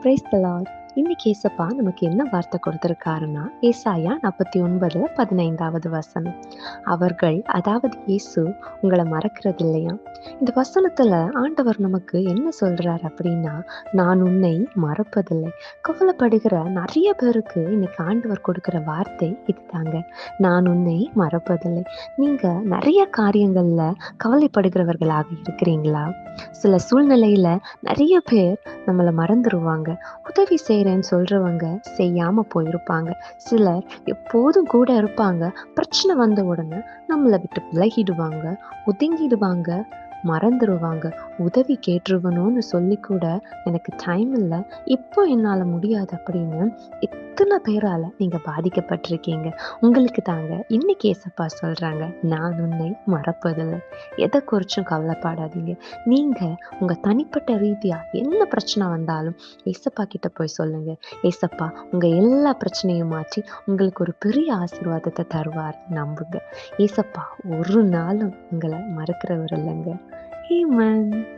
Praise the Lord. இன்னைக்கு ஏசப்பா நமக்கு என்ன வார்த்தை கொடுத்திருக்காருன்னா, ஏசாயா 49:15 வசனம். அவர்கள், அதாவது இயேசு உங்களை மறக்கிறது இல்லையா? இந்த வசனத்துல ஆண்டவர் நமக்கு என்ன சொல்றாரு அப்படின்னா, நான் உன்னை மறப்பதில்லை. கவலைப்படுகிற நிறைய பேருக்கு இன்னைக்கு ஆண்டவர் கொடுக்கிற வார்த்தை இதுதாங்க. நான் உன்னை மறப்பதில்லை. நீங்க நிறைய காரியங்கள்ல கவலைப்படுகிறவர்களாக இருக்கிறீங்களா? சில சூழ்நிலையில நிறைய பேர் நம்மளை மறந்துருவாங்க. உதவி செய்யறேன்னு சொல்றவங்க செய்யாம போயிருப்பாங்க. சிலர் எப்போதும் கூட இருப்பாங்க. பிரச்சனை வந்த உடனே நம்மளை விட்டு விலகிடுவாங்க, ஒதுங்கிடுவாங்க, மறந்துடுவாங்க. உதவி கேட்டுருவணும்னு சொல்லி கூட எனக்கு டைம் இல்லை, இப்போ என்னால முடியாது அப்படின்னு எத்தனை பேரால நீங்க பாதிக்கப்பட்டிருக்கீங்க. உங்களுக்கு தாங்க இன்னைக்கு ஏசப்பா சொல்றாங்க, நான் உன்னை மறப்பதில்லை. எதை குறிச்சும் கவலைப்படாதீங்க. நீங்க உங்க தனிப்பட்ட ரீதியா என்ன பிரச்சனை வந்தாலும் ஏசப்பா கிட்ட போய் சொல்லுங்க. ஏசப்பா உங்க எல்லா பிரச்சனையும் மாற்றி உங்களுக்கு ஒரு பெரிய ஆசீர்வாதத்தை தருவார். நம்புங்க. ஏசப்பா ஒரு நாளும் உங்களை மறக்கிறவர் இல்லைங்க. Amen.